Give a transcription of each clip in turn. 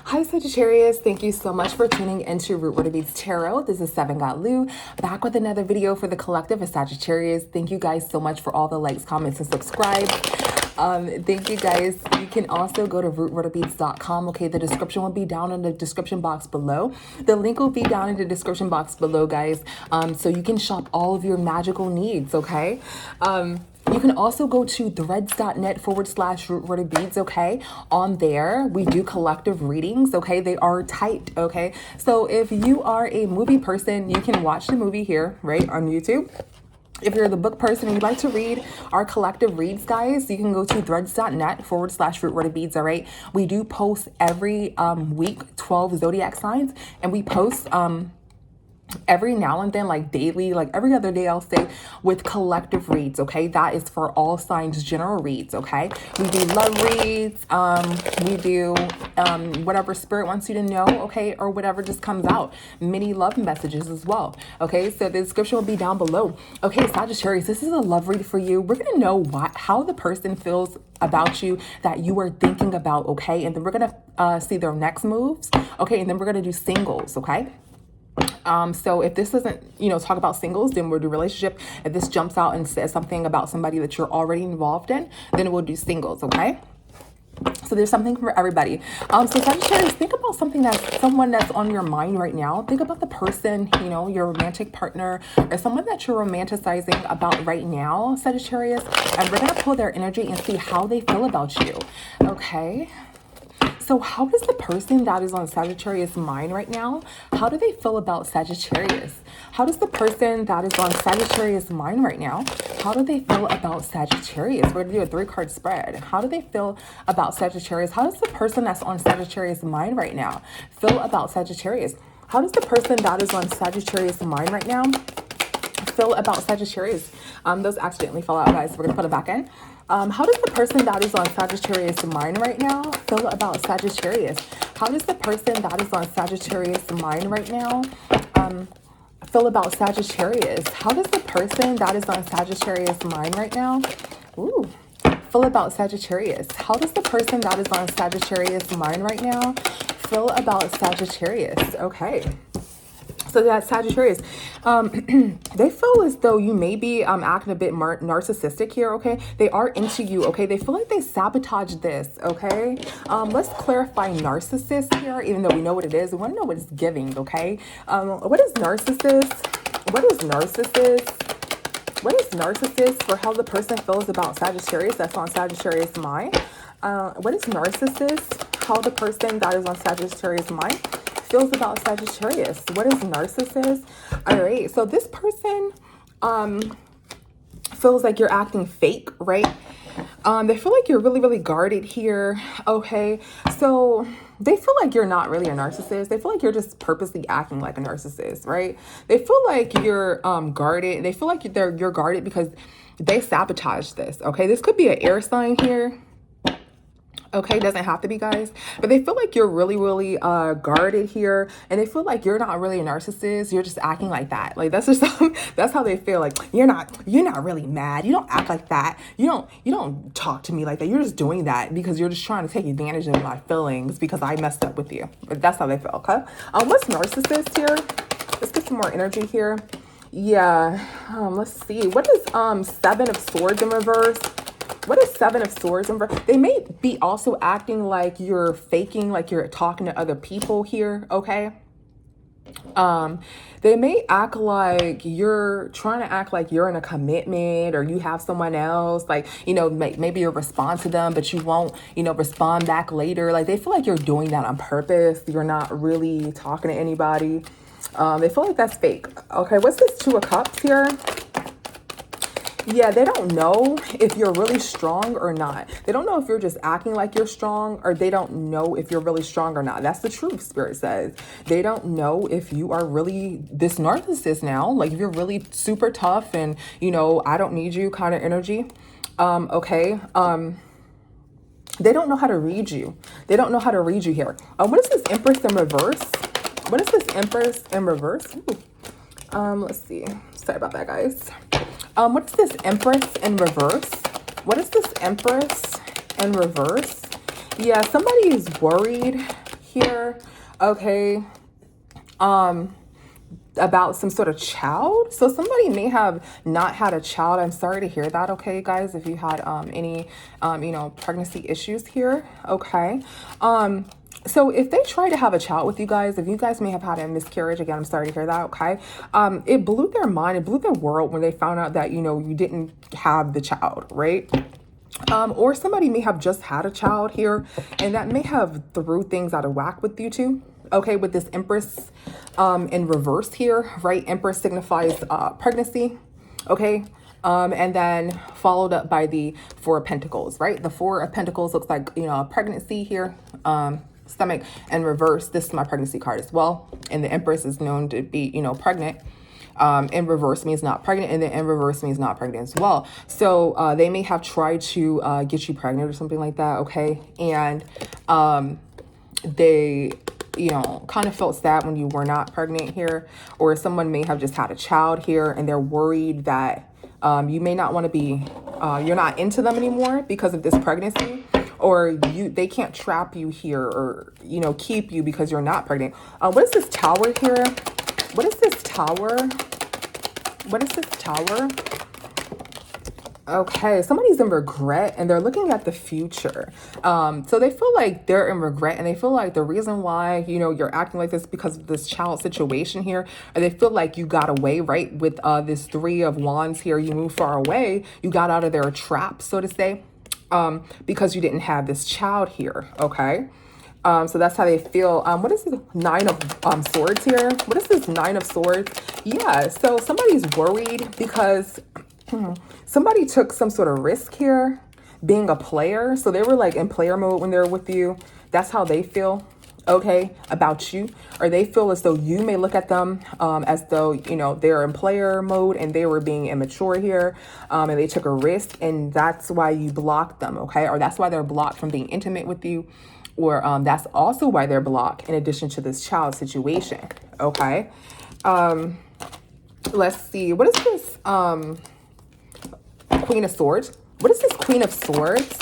Hi Sagittarius, thank you so much for tuning into Root Word of Beats Tarot. This is Seven Got Lou, back with another video for the collective of Sagittarius. Thank you guys so much for all the likes, comments, and subscribe. Thank you guys. You can also go to rootwordofbeats.com. Okay, the description will be down in the description box below. The link will be down in the description box below, guys. So you can shop all of your magical needs, okay? You can also go to threads.net/rootwordofbeats, okay? On there, we do collective readings, okay? They are typed, okay? So if you are a movie person, you can watch the movie here, right, on YouTube. If you're the book person and you'd like to read our collective reads, guys, you can go to threads.net/rootwordofbeats, all right? We do post every week 12 zodiac signs, and we post every now and then, like daily, like every other day, I'll say, with collective reads, okay? That is for all signs, general reads, okay? We do love reads, we do whatever spirit wants you to know, okay? Or whatever just comes out. Mini love messages as well, okay? So the description will be down below. Okay, Sagittarius, this is a love read for you. We're gonna know how the person feels about you that you are thinking about, okay? And then we're gonna see their next moves, okay? And then we're gonna do singles, okay? So if this doesn't, talk about singles, then we'll do relationship. If this jumps out and says something about somebody that you're already involved in, then we'll do singles, okay? So there's something for everybody. So Sagittarius, think about someone that's on your mind right now. Think about the person, your romantic partner or someone that you're romanticizing about right now, Sagittarius. And we're going to pull their energy and see how they feel about you, okay? So how does the person that is on Sagittarius' mind right now, how do they feel about Sagittarius? How does the person that is on Sagittarius' mind right now, how do they feel about Sagittarius? We're going to do a 3-card spread. How do they feel about Sagittarius? How does the person that's on Sagittarius' mind right now feel about Sagittarius? How does the person that is on Sagittarius' mind right now feel about Sagittarius? Those accidentally fell out, guys. We're going to put it back in. How does the person that is on Sagittarius' mind right now feel about Sagittarius? How does the person that is on Sagittarius' mind right now feel about Sagittarius? How does the person that is on Sagittarius' mind right now feel about Sagittarius? How does the person that is on Sagittarius' mind right now feel about Sagittarius? Okay. So that Sagittarius, they feel as though you may be acting a bit narcissistic here, okay? They are into you, okay? They feel like they sabotage this, okay? Let's clarify narcissist here, even though we know what it is. We want to know what it's giving, okay? What is narcissist? What is narcissist? What is narcissist for how the person feels about Sagittarius that's on Sagittarius' mind? What is narcissist? How the person that is on Sagittarius' mind feels about Sagittarius. What is narcissist? All right, so this person feels like you're acting fake, right? They feel like you're really, really guarded here, okay? So they feel like you're not really a narcissist. They feel like you're just purposely acting like a narcissist, right? They feel like you're guarded. They feel like you're guarded because they sabotage this, okay? This could be an air sign here. Okay, doesn't have to be, guys, but they feel like you're really, really guarded here, and they feel like you're not really a narcissist. You're just acting like that. Like that's just that's how they feel. Like you're not really mad. You don't act like that. You don't talk to me like that. You're just doing that because you're just trying to take advantage of my feelings because I messed up with you. But that's how they feel. Okay, what's narcissist here? Let's get some more energy here. Yeah, let's see. What is 7 of Swords in reverse? What is 7 of Swords in reverse? They may be also acting like you're faking, like you're talking to other people here, okay? They may act like you're trying to act like you're in a commitment or you have someone else, like, maybe you'll respond to them, but you won't, respond back later. Like they feel like you're doing that on purpose. You're not really talking to anybody. They feel like that's fake. Okay, what's this 2 of Cups here? Yeah, they don't know if you're really strong or not. They don't know if you're just acting like you're strong, or they don't know if you're really strong or not. That's the truth, Spirit says. They don't know if you are really this narcissist now. Like if you're really super tough and, I don't need you kind of energy. Okay. They don't know how to read you. They don't know how to read you here. What is this Empress in reverse? What is this Empress in reverse? Let's see. Sorry about that, guys. What's this Empress in reverse? What is this Empress in reverse? Yeah, somebody is worried here, okay, about some sort of child. So somebody may have not had a child. I'm sorry to hear that, okay, guys, if you had any pregnancy issues here, okay. So if they try to have a child with you guys, if you guys may have had a miscarriage, again, I'm sorry to hear that, okay. It blew their mind, it blew their world when they found out that, you didn't have the child, right? Or somebody may have just had a child here, and that may have threw things out of whack with you too. Okay, with this Empress in reverse here, right? Empress signifies pregnancy, okay? And then followed up by the Four of Pentacles, right? The Four of Pentacles looks like, a pregnancy here, stomach, and reverse. This is my pregnancy card as well. And the Empress is known to be, pregnant. In reverse means not pregnant, and then in reverse means not pregnant as well. So they may have tried to get you pregnant or something like that, okay? And they kind of felt sad when you were not pregnant here, or someone may have just had a child here and they're worried that you may not want to be, you're not into them anymore because of this pregnancy, or they can't trap you here or, keep you because you're not pregnant. What is this Tower here? What is this Tower? What is this Tower? Okay, somebody's in regret and they're looking at the future. So they feel like they're in regret, and they feel like the reason why, you're acting like this because of this child situation here, or they feel like you got away, right? With this Three of Wands here, you moved far away. You got out of their trap, so to say, because you didn't have this child here, okay? So that's how they feel. What is this Nine of Swords here? What is this Nine of Swords? Yeah, so somebody's worried because somebody took some sort of risk here, being a player. So they were like in player mode when they're with you. That's how they feel, okay, about you. Or they feel as though you may look at them as though, they're in player mode and they were being immature here, and they took a risk, and that's why you blocked them, okay? Or that's why they're blocked from being intimate with you. Or that's also why they're blocked, in addition to this child situation, okay? Let's see. What is this Queen of Swords? What is this Queen of Swords?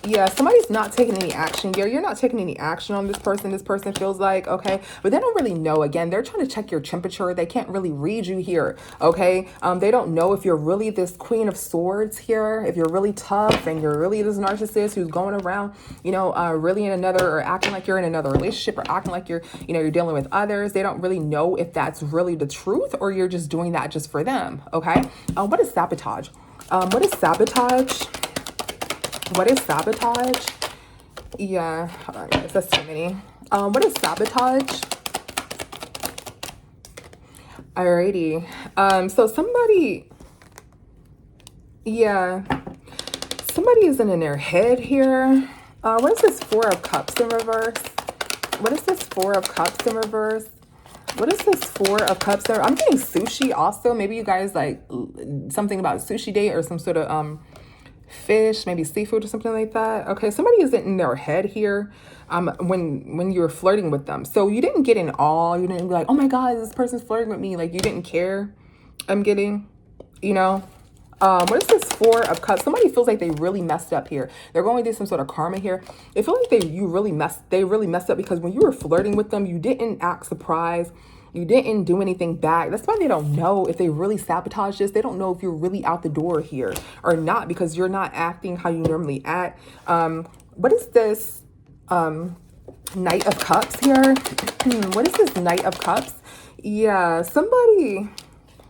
Yeah, somebody's not taking any action here. You're not taking any action on this person. This person feels like, okay, but they don't really know. Again, they're trying to check your temperature. They can't really read you here, okay? They don't know if you're really this Queen of Swords here, if you're really tough and you're really this narcissist who's going around, really in another, or acting like you're in another relationship, or acting like you're, you're dealing with others. They don't really know if that's really the truth, or you're just doing that just for them, okay? What is sabotage? What is sabotage? What is sabotage? Yeah, hold on guys, that's too many. What is sabotage? Alrighty. So somebody is in their head here. What is this Four of Cups in reverse? What is this Four of Cups in reverse? What is this Four of Cups? I'm getting sushi also. Maybe you guys like something about a sushi date, or some sort of fish, maybe seafood or something like that. Okay, somebody isn't in their head here when you're flirting with them. So you didn't get in awe. You didn't be like, oh my God, this person's flirting with me. Like, you didn't care. I'm getting, what is this Four of Cups? Somebody feels like they really messed up here. They're going through some sort of karma here. They feel like they really messed up because when you were flirting with them, you didn't act surprised. You didn't do anything back. That's why they don't know if they really sabotaged this. They don't know if you're really out the door here or not, because you're not acting how you normally act. What is this Knight of Cups here? What is this Knight of Cups? Yeah, somebody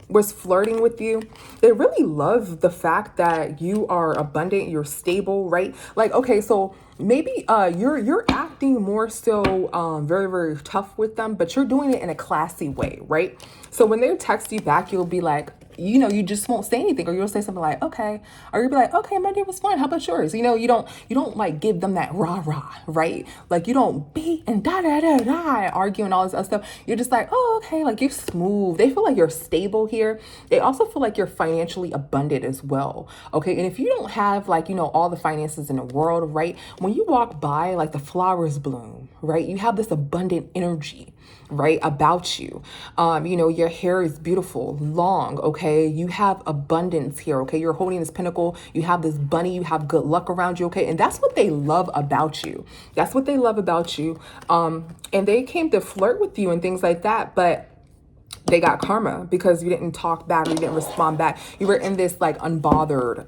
was flirting with you. They really love the fact that you are abundant, you're stable, right? Like, okay, so maybe you're acting more so very, very tough with them, but you're doing it in a classy way, right? So when they text you back, you'll be like, you just won't say anything, or you'll say something like, okay, or you'll be like, okay, my day was fine. How about yours? You don't like give them that rah, right? Like, you don't beat and argue and all this other stuff. You're just like, oh, okay, like, you're smooth. They feel like you're stable here. They also feel like you're financially abundant as well. Okay. And if you don't have like, all the finances in the world, right? When you walk by, like, the flowers bloom, right? You have this abundant energy, right, about you. Your hair is beautiful, long, okay? okay? You have abundance here, okay? You're holding this pinnacle. You have this bunny. You have good luck around you, okay? And that's what they love about you. That's what they love about you. And they came to flirt with you and things like that, but they got karma because you didn't talk back, or you didn't respond back. You were in this like unbothered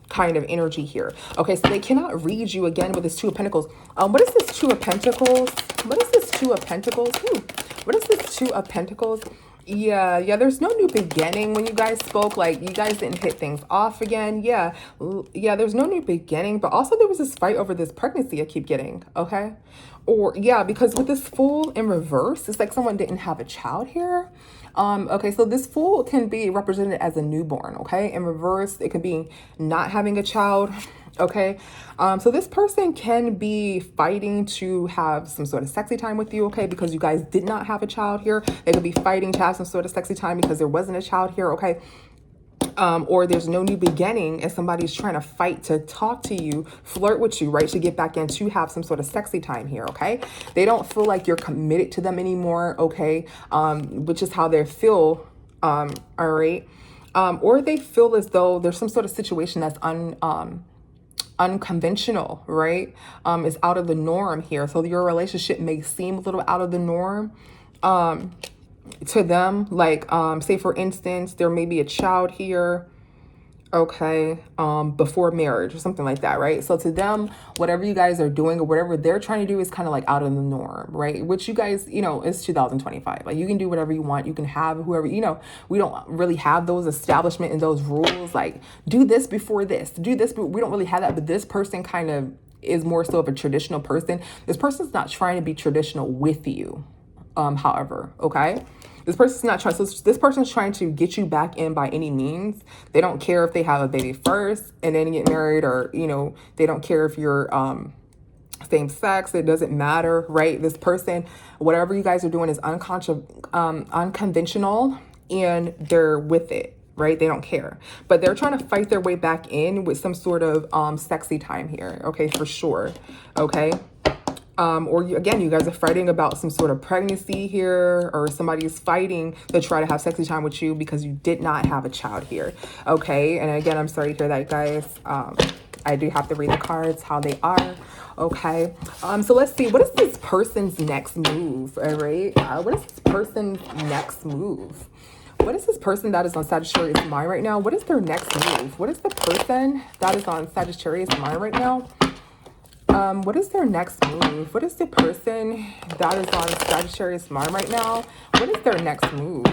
kind of energy here. Okay, so they cannot read you again with this Two of Pentacles. What is this Two of Pentacles? What is this Two of Pentacles? What is this Two of Pentacles? Yeah, there's no new beginning when you guys spoke. Like, you guys didn't hit things off again. Yeah, there's no new beginning, but also there was this fight over this pregnancy I keep getting, okay? Or, yeah, because with this Fool in reverse, it's like someone didn't have a child here. Okay, so this Fool can be represented as a newborn, okay? In reverse, it could be not having a child, okay? So this person can be fighting to have some sort of sexy time with you, okay? Because you guys did not have a child here. They could be fighting to have some sort of sexy time because there wasn't a child here, okay? Or there's no new beginning and somebody's trying to fight to talk to you, flirt with you, right? To get back in to have some sort of sexy time here, okay? They don't feel like you're committed to them anymore, okay? Which is how they feel, all right? Or they feel as though there's some sort of situation that's unconventional, right? Is out of the norm here. So your relationship may seem a little out of the norm. To them, like, say for instance, there may be a child here, okay, before marriage or something like that, right? So to them, whatever you guys are doing or whatever they're trying to do is kind of like out of the norm, right? Which you guys, you know, it's 2025. Like, you can do whatever you want. You can have whoever, you know, we don't really have those establishment and those rules, like do this before this, do this, but we don't really have that. But this person kind of is more so of a traditional person. This person's not trying to be traditional with you. However, okay, this person's not trying. So this person's trying to get you back in by any means. They don't care if they have a baby first and then get married, or, you know, they don't care if you're same sex. It doesn't matter, right? This person, whatever you guys are doing is unconventional, and they're with it, right? They don't care, but they're trying to fight their way back in with some sort of sexy time here, okay, for sure, okay? Or again, you guys are fighting about some sort of pregnancy here, or somebody's fighting to try to have sexy time with you because you did not have a child here. Okay. And again, I'm sorry to hear that, guys. I do have to read the cards, how they are. Okay. So let's see. What is this person's next move? All right. What is this person's next move? What is this person that is on Sagittarius mind right now? What is their next move? What is the person that is on Sagittarius mind right now? What is their next move? What is the person that is on Sagittarius mind right now? What is their next move?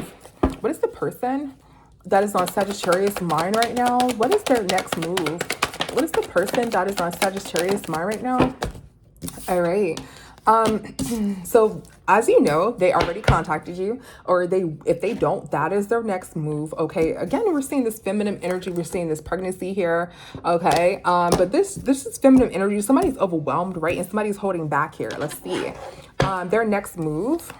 What is the person that is on Sagittarius mind right now? What is their next move? What is the person that is on Sagittarius mind right now? All right. So as you know, they already contacted you, or if they don't, that is their next move. Okay. Again, we're seeing this feminine energy. We're seeing this pregnancy here. Okay. But this is feminine energy. Somebody's overwhelmed, right? And somebody's holding back here. Let's see. Their next move.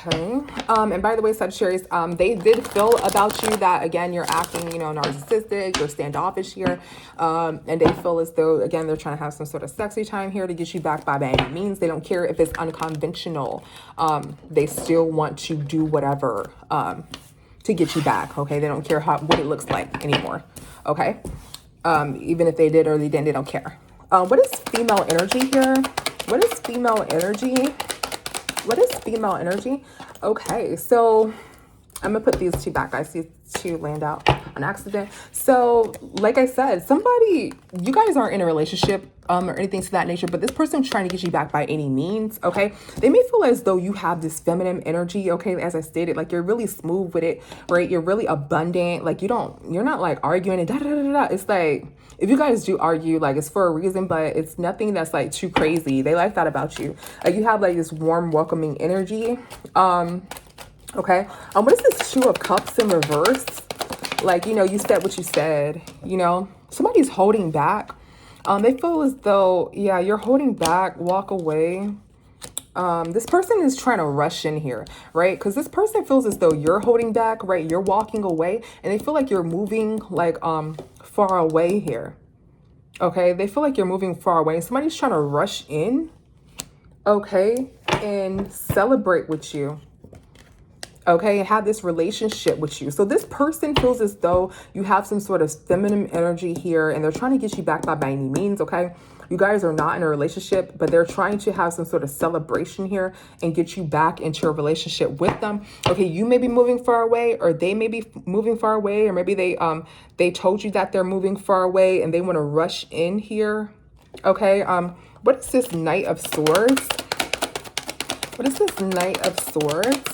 Okay. And by the way, Sagittarius, they did feel about you that, again, you're acting, you know, narcissistic, you're standoffish here. And they feel as though, again, they're trying to have some sort of sexy time here to get you back by any means. They don't care if it's unconventional. They still want to do whatever, to get you back. Okay. They don't care what it looks like anymore. Okay. Even if they did or they didn't, they don't care. What is female energy here? What is female energy? What is female energy? Okay, so I'm gonna put these two back. I see two land out on accident. So like I said, you guys aren't in a relationship or anything to that nature, but this person's trying to get you back by any means, okay? They may feel as though you have this feminine energy, okay? As I stated, like, you're really smooth with it, right? You're really abundant. Like, you're not like arguing and da-da-da-da-da. It's like, if you guys do argue, like, it's for a reason, but it's nothing that's like too crazy. They like that about you. Like, you have like this warm, welcoming energy. Okay. What is this Two of Cups in reverse? Like, you know, you said what you said, you know, somebody's holding back. They feel as though, yeah, you're holding back, walk away. This person is trying to rush in here, right? Because this person feels as though you're holding back, right? You're walking away, and they feel like you're moving like far away here. Okay, they feel like you're moving far away. Somebody's trying to rush in, okay, and celebrate with you. okay, and have this relationship with you. So this person feels as though you have some sort of feminine energy here, and they're trying to get you back by any means, okay? You guys are not in a relationship, but they're trying to have some sort of celebration here and get you back into a relationship with them. Okay, you may be moving far away, or they may be moving far away, or maybe they told you that they're moving far away and they want to rush in here. Okay, what is this Knight of Swords? What is this Knight of Swords?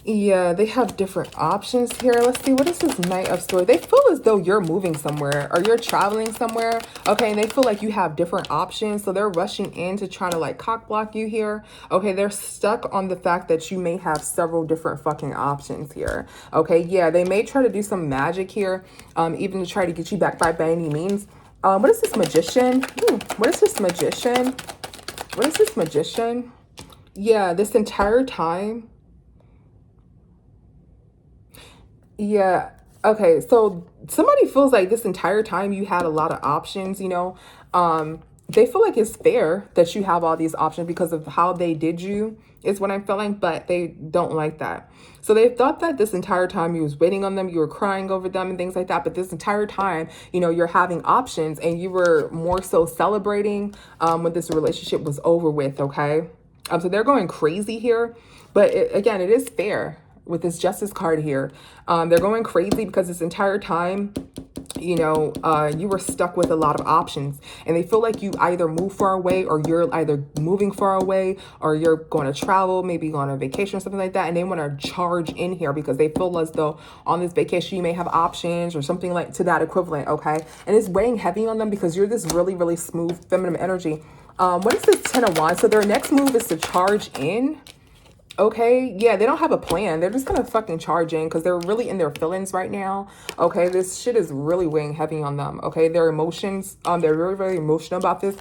Yeah, they have different options here. Let's see, what is this Knight of Swords? They feel as though you're moving somewhere or you're traveling somewhere. Okay, and they feel like you have different options. So they're rushing in to try to like cock block you here. Okay, they're stuck on the fact that you may have several different fucking options here. Okay, yeah, they may try to do some magic here, even to try to get you back by any means. What is this Magician? What is this Magician? What is this Magician? Yeah, this entire time. Yeah. Okay. So somebody feels like this entire time you had a lot of options, you know. They feel like it's fair that you have all these options because of how they did you, is what I'm feeling, but they don't like that. So they thought that this entire time you was waiting on them, you were crying over them and things like that. But this entire time, you know, you're having options and you were more so celebrating when this relationship was over with. Okay. So they're going crazy here, but again, it is fair with this Justice card here. They're going crazy because this entire time, you know, you were stuck with a lot of options, and they feel like you either move far away, or you're either moving far away, or you're going to travel, maybe go on a vacation or something like that. And they want to charge in here because they feel as though on this vacation, you may have options or something like to that equivalent. Okay. And it's weighing heavy on them because you're this really, really smooth feminine energy. What is this Ten of Wands? So their next move is to charge in. Okay, yeah, they don't have a plan. They're just gonna fucking charge in because they're really in their feelings right now. Okay, this shit is really weighing heavy on them. Okay, their emotions, they're very, very emotional about this.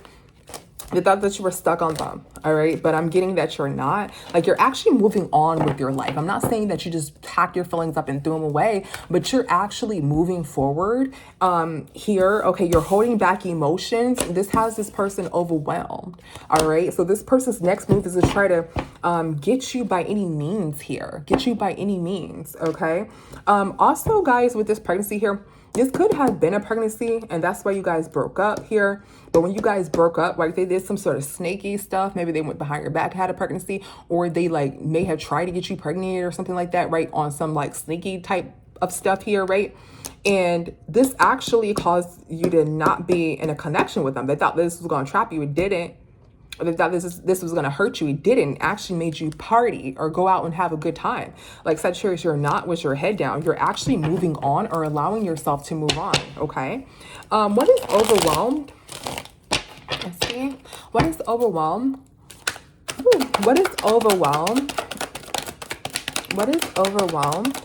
They thought that you were stuck on them, all right? But I'm getting that you're not. Like, you're actually moving on with your life. I'm not saying that you just pack your feelings up and threw them away, but you're actually moving forward here. Okay, you're holding back emotions. This has this person overwhelmed, all right? So this person's next move is to try to get you by any means here. Get you by any means, okay? Also, guys, with this pregnancy here, this could have been a pregnancy, and that's why you guys broke up here. But when you guys broke up, like, they did some sort of snaky stuff. Maybe they went behind your back, had a pregnancy, or they like may have tried to get you pregnant or something like that, right? On some like sneaky type of stuff here, right? And this actually caused you to not be in a connection with them. They thought this was going to trap you. It didn't. They thought this was going to hurt you. It didn't. Actually made you party or go out and have a good time. Like, Sagittarius, you're not with your head down. You're actually moving on or allowing yourself to move on. Okay. What is overwhelmed? Let's see. What is overwhelmed? Ooh, what is overwhelmed? What is overwhelmed?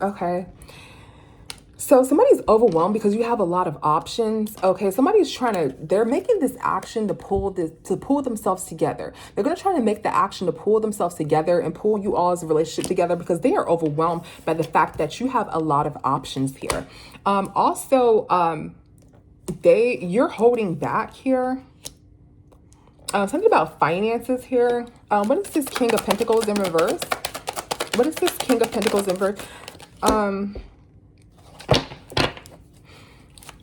Okay. So somebody's overwhelmed because you have a lot of options. Okay, somebody's they're making this action to pull themselves together. They're going to try to make the action to pull themselves together and pull you all's relationship together because they are overwhelmed by the fact that you have a lot of options here. You're holding back here. Something about finances here. What is this King of Pentacles in reverse? What is this King of Pentacles in reverse?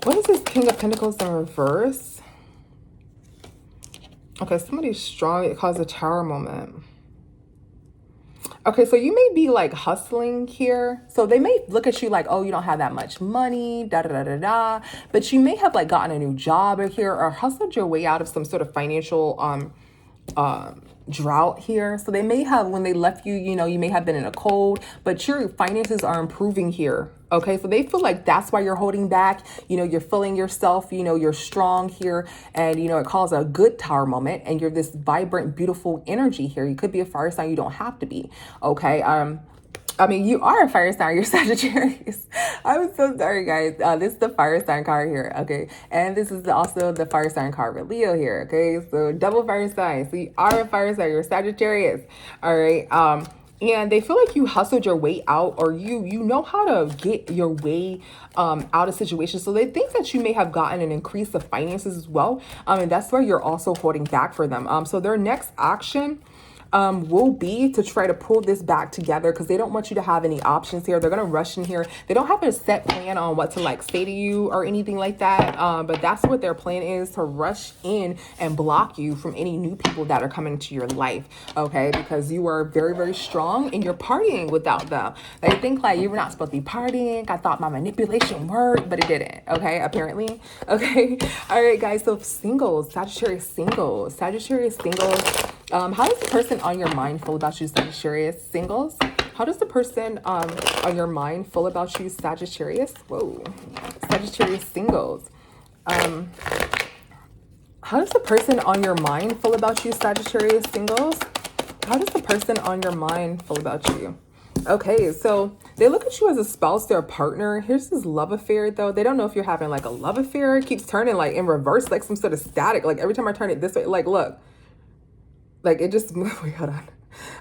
What is this King of Pentacles in reverse? Okay, somebody's strong. It caused a Tower moment. Okay, so you may be like hustling here. So they may look at you like, oh, you don't have that much money, da da da da da. But you may have like gotten a new job here or hustled your way out of some sort of financial drought here. So they may have, when they left you, you know, you may have been in a cold, but your finances are improving here. Okay, so they feel like that's why you're holding back. You know, you're feeling yourself, you know, you're strong here, and, you know, it calls a good Tower moment, and you're this vibrant, beautiful energy here. You could be a fire sign. You don't have to be. Okay. I mean, you are a fire sign. You're Sagittarius. I'm so sorry, guys. This is the fire sign card here. Okay. And this is also the fire sign card with Leo here. Okay. So double fire sign. So you are a fire sign. You're Sagittarius. All right. and they feel like you hustled your way out, or you know how to get your way out of situations. So they think that you may have gotten an increase of finances as well, and that's where you're also holding back for them. So their next action will be to try to pull this back together, because they don't want you to have any options here. They're going to rush in here. They don't have a set plan on what to like say to you or anything like that. But that's what their plan is, to rush in and block you from any new people that are coming into your life. Okay. Because you are very, very strong and you're partying without them. They think like you were not supposed to be partying. I thought my manipulation worked, but it didn't. Okay. Apparently. Okay. All right, guys. So singles, Sagittarius singles, how does the person on your mind feel about you, Sagittarius singles? How does the person on your mind feel about you, Sagittarius? Whoa, Sagittarius singles. How does the person on your mind feel about you, Sagittarius singles? How does the person on your mind feel about you? Okay, so they look at you as a spouse, their partner. Here's this love affair, though. They don't know if you're having like a love affair. It keeps turning like in reverse, like some sort of static. Like every time I turn it this way, like look. Like it just, wait, hold on.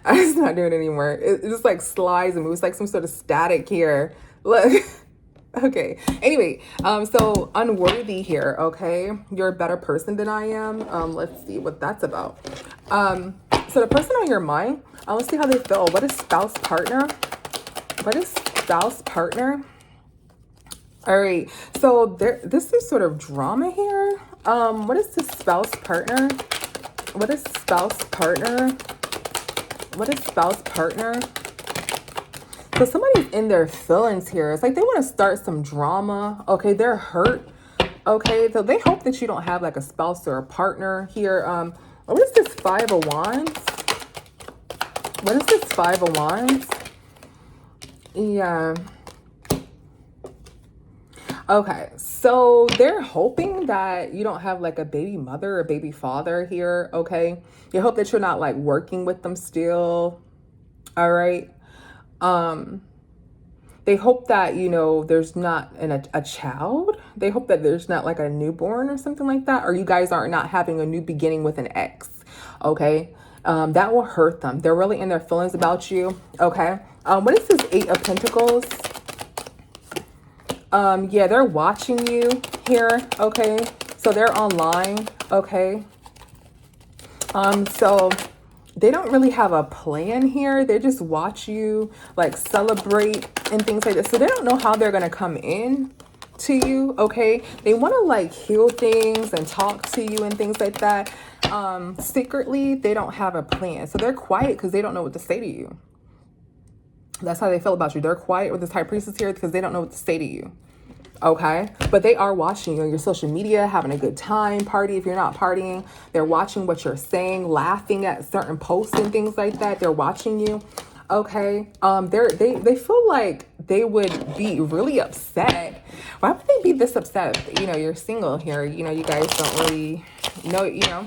I'm just not doing it anymore. It just like slides and moves like some sort of static here. Look. Okay. Anyway, so unworthy here. Okay. You're a better person than I am. Let's see what that's about. So the person on your mind, let's see how they feel. What is spouse partner? What is spouse partner? All right. So this is sort of drama here. What is the spouse partner? What is spouse partner? What is spouse partner? So somebody's in their feelings here. It's like they want to start some drama. Okay, they're hurt. Okay, so they hope that you don't have like a spouse or a partner here. What is this Five of Wands? What is this Five of Wands? Yeah. Okay, so they're hoping that you don't have like a baby mother or baby father here, okay? You hope that you're not like working with them still, all right? They hope that, you know, there's not a child. They hope that there's not like a newborn or something like that, or you guys are not having a new beginning with an ex, okay? That will hurt them. They're really in their feelings about you, okay? What is this Eight of Pentacles? Yeah, they're watching you here, okay? So they're online, okay? So they don't really have a plan here. They just watch you like celebrate and things like that. So they don't know how they're gonna come in to you, okay? They want to like heal things and talk to you and things like that. Secretly, they don't have a plan. So they're quiet because they don't know what to say to you. That's how they feel about you. They're quiet with this High Priestess here because they don't know what to say to you. Okay, but they are watching you on your social media, having a good time, party. If you're not partying, they're watching what you're saying, laughing at certain posts and things like that. They're watching you. Okay, they feel like they would be really upset. Why would they be this upset if, you know, you're single here? You know, you guys don't really know, you know.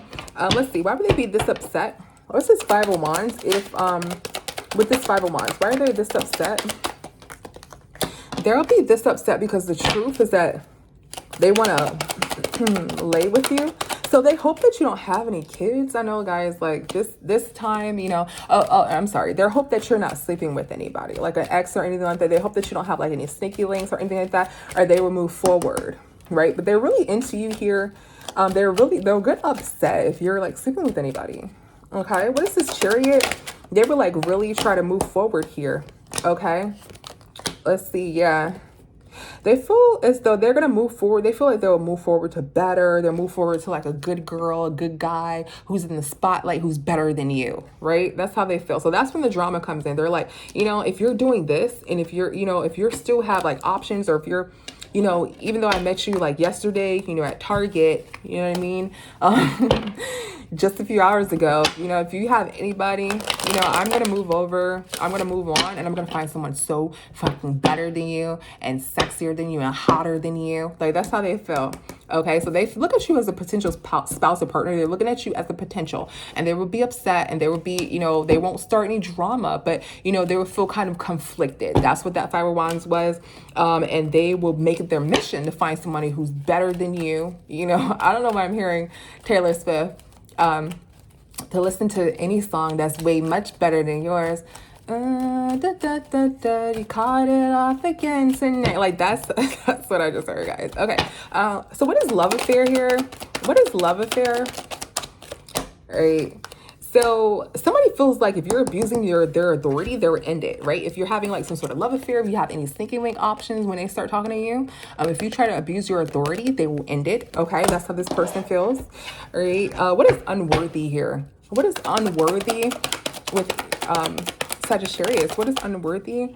Let's see, why would they be this upset? What's this Five of Wands? If with this Five of Wands, why are they this upset? They'll be this upset because the truth is that they want to lay with you. So they hope that you don't have any kids. I know, guys, like this time, you know, I'm sorry. They hope that you're not sleeping with anybody, like an ex or anything like that. They hope that you don't have like any sneaky links or anything like that, or they will move forward, right? But they're really into you here. They're good upset if you're like sleeping with anybody. Okay, what is this Chariot? They would like really try to move forward here. Okay. Let's see. Yeah, they feel as though they're going to move forward. They feel like they'll move forward to better. They'll move forward to like a good girl, a good guy who's in the spotlight, who's better than you, right? That's how they feel. So that's when the drama comes in. They're like, you know, if you're doing this and if you're, you know, if you're still have like options, or if you're, you know, even though I met you like yesterday, you know, at Target, you know what I mean? Just a few hours ago, you know, if you have anybody, you know, I'm going to move over, I'm going to move on, and I'm going to find someone so fucking better than you and sexier than you and hotter than you. Like, that's how they feel. Okay, so they look at you as a potential spouse or partner. They're looking at you as a potential, and they will be upset, and they will be, you know, they won't start any drama, but, you know, they will feel kind of conflicted. That's what that Five of Wands was. And they will make it their mission to find somebody who's better than you. You know, I don't know why I'm hearing Taylor Swift. To listen to any song that's way much better than yours. You caught it off again tonight. Like that's that's what I just heard, guys. Okay. So what is love affair here? What is love affair? Right. So somebody feels like if you're abusing their authority, they're ended, right? If you're having like some sort of love affair, if you have any sneaky link options when they start talking to you, if you try to abuse your authority, they will end it. Okay, that's how this person feels, right? What is unworthy here? What is unworthy with Sagittarius? What is unworthy?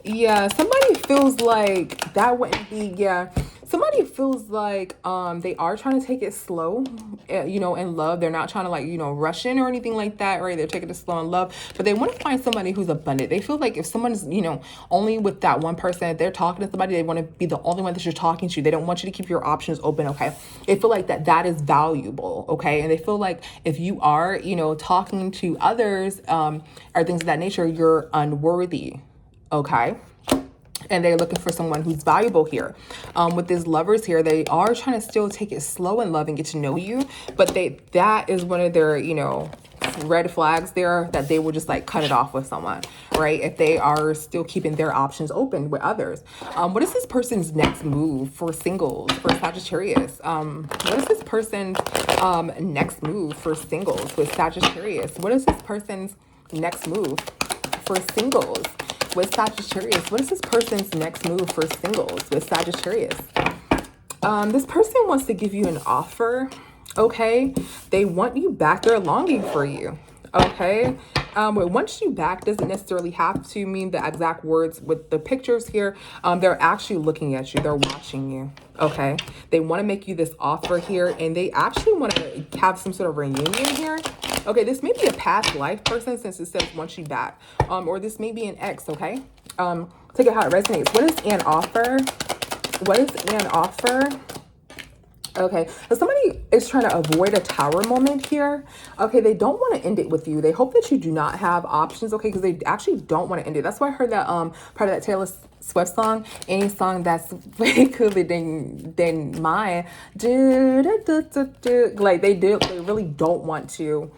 Yeah, somebody feels like that wouldn't be, yeah. Somebody feels like they are trying to take it slow, you know, in love. They're not trying to like, you know, rush in or anything like that, right? They're taking it slow in love, but they want to find somebody who's abundant. They feel like if someone's, you know, only with that one person, if they're talking to somebody, they want to be the only one that you're talking to. They don't want you to keep your options open, okay? They feel like that is valuable, okay? And they feel like if you are, you know, talking to others or things of that nature, you're unworthy, okay? And they're looking for someone who's valuable here. With these lovers here, they are trying to still take it slow in love and get to know you. But that is one of their, you know, red flags there, that they will just like cut it off with someone, right? If they are still keeping their options open with others. What is this person's next move for singles, for Sagittarius? What is this person's next move for singles with Sagittarius? What is this person's next move for singles with Sagittarius? What is this person's next move for singles with Sagittarius? This person wants to give you an offer, okay? They want you back. They're longing for you, okay? But once you back doesn't necessarily have to mean the exact words with the pictures here. They're actually looking at you. They're watching you, okay? They want to make you this offer here, and they actually want to have some sort of reunion here. Okay, this may be a past life person since it says once you back. Or this may be an ex, okay? Take it how it resonates. What is an offer? What is an offer? Okay, so somebody is trying to avoid a tower moment here. Okay, they don't want to end it with you. They hope that you do not have options, okay, because they actually don't want to end it. That's why I heard that part of that Taylor Swift song, any song that's way cooler than mine. Like they really don't want to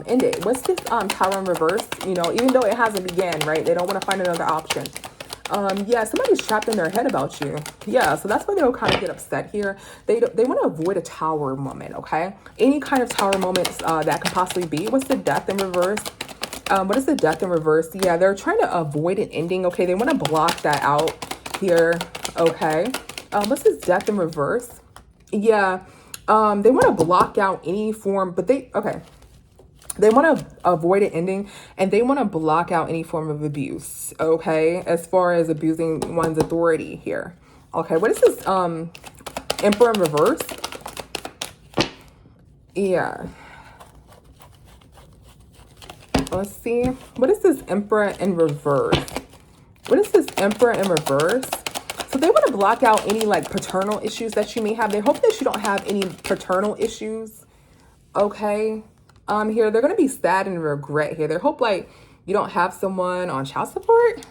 end it. What's this tower in reverse? You know, even though it hasn't began, right? They don't want to find another option. Yeah, somebody's trapped in their head about you. Yeah, so that's why they'll kind of get upset here. They want to avoid a tower moment, okay? Any kind of tower moments that could possibly be. What's the death in reverse? What is the death in reverse? Yeah, they're trying to avoid an ending, okay? They want to block that out here, okay? What's this death in reverse? Yeah, they want to block out any form, but okay. They want to avoid an ending, and they want to block out any form of abuse, okay? As far as abusing one's authority here. Okay, what is this Emperor in reverse? Yeah. Let's see. What is this Emperor in reverse? What is this Emperor in reverse? So they want to block out any like paternal issues that you may have. They hope that you don't have any paternal issues, okay? Here, they're going to be sad and regret here. They hope like you don't have someone on child support,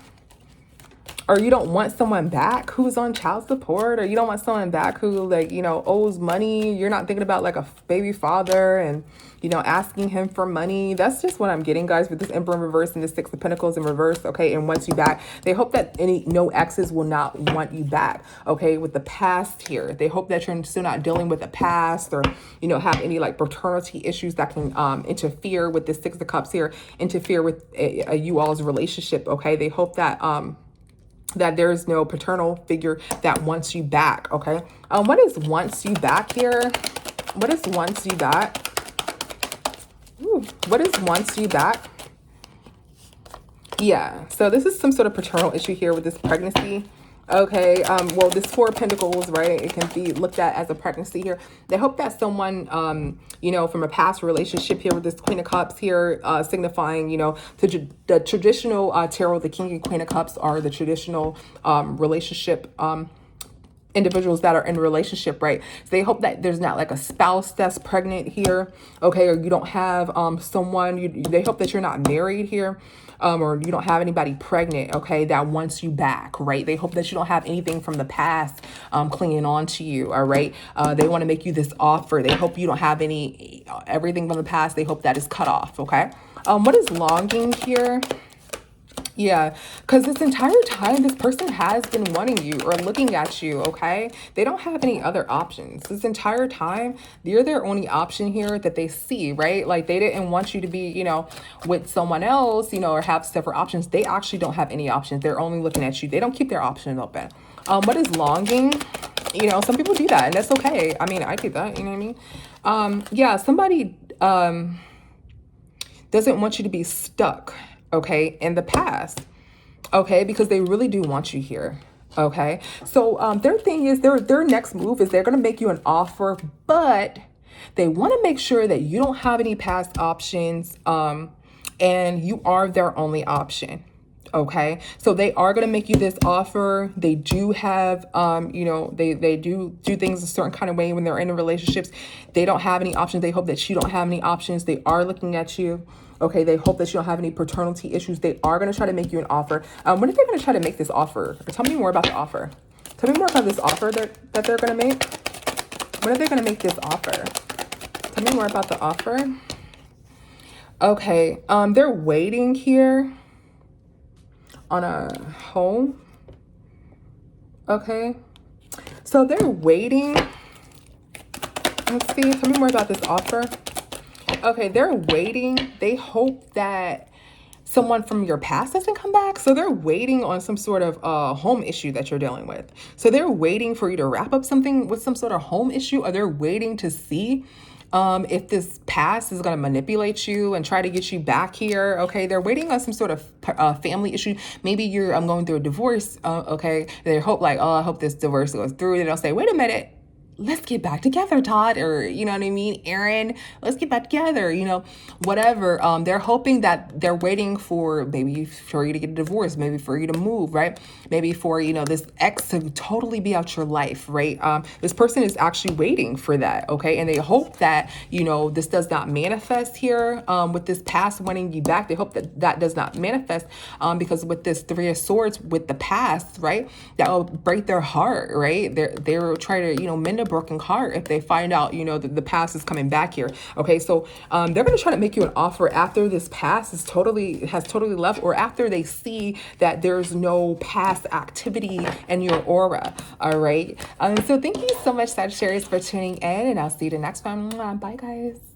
or you don't want someone back who's on child support, or you don't want someone back who like, you know, owes money. You're not thinking about like a baby father and, you know, asking him for money. That's just what I'm getting, guys, with this Emperor in reverse and the Six of Pentacles in reverse, okay? And once you back, they hope that no exes will not want you back, okay? With the past here, they hope that you're still not dealing with the past, or, you know, have any like paternity issues that can interfere with the Six of Cups here, interfere with you all's relationship, okay? They hope that that there's no paternal figure that wants you back, okay? What is wants you back here? What is wants you back? Ooh, what is wants you back? Yeah, so this is some sort of paternal issue here with this pregnancy. Okay, well, this Four of Pentacles, right? It can be looked at as a pregnancy here. They hope that someone, you know, from a past relationship here with this Queen of Cups here, signifying, you know, the traditional tarot, the King and Queen of Cups are the traditional relationship individuals that are in a relationship, right? So they hope that there's not like a spouse that's pregnant here, okay? Or you don't have someone, they hope that you're not married here. Or you don't have anybody pregnant, okay, that wants you back, right? They hope that you don't have anything from the past clinging on to you, all right? They want to make you this offer. They hope you don't have everything from the past. They hope that is cut off, okay? What is longing here? Yeah, because this entire time, this person has been wanting you or looking at you, okay? They don't have any other options. This entire time, you're their only option here that they see, right? Like they didn't want you to be, with someone else, or have separate options. They actually don't have any options. They're only looking at you. They don't keep their options open. What is longing? Some people do that and that's okay. I mean, I do that, you know what I mean? Yeah, somebody, doesn't want you to be stuck, okay, in the past, okay, because they really do want you here, okay. So their thing is their next move is they're going to make you an offer, but they want to make sure that you don't have any past options, and you are their only option. Okay, so they are going to make you this offer. They do have, they do things a certain kind of way when they're in relationships. They don't have any options. They hope that you don't have any options. They are looking at you. Okay, they hope that you don't have any paternity issues. They are going to try to make you an offer. When are they going to try to make this offer? Tell me more about the offer. Tell me more about this offer that they're going to make. When are they going to make this offer? Tell me more about the offer. Okay, they're waiting here on a home. Okay, so they're waiting. Let's see, tell me more about this offer. Okay, they're waiting. They hope that someone from your past doesn't come back. So they're waiting on some sort of home issue that you're dealing with. So they're waiting for you to wrap up something with some sort of home issue, or they're waiting to see if this past is going to manipulate you and try to get you back here. Okay, they're waiting on some sort of family issue. Maybe I'm going through a divorce. Okay, they hope like, oh, I hope this divorce goes through. And they'll say, wait a minute, let's get back together, Todd, or you know what I mean, Aaron, let's get back together, whatever. They're hoping that they're waiting for maybe for you to get a divorce, maybe for you to move, right? Maybe for, this ex to totally be out your life, right? This person is actually waiting for that, okay? And they hope that, this does not manifest here with this past wanting you back. They hope that that does not manifest because with this Three of Swords, with the past, right? That will break their heart, right? They're trying to, mend a broken heart if they find out, that the past is coming back here. Okay, so they're going to try to make you an offer after this past has totally left, or after they see that there's no past activity in your aura. All right. So thank you so much, Sagittarius, for tuning in, and I'll see you the next time. Bye, guys.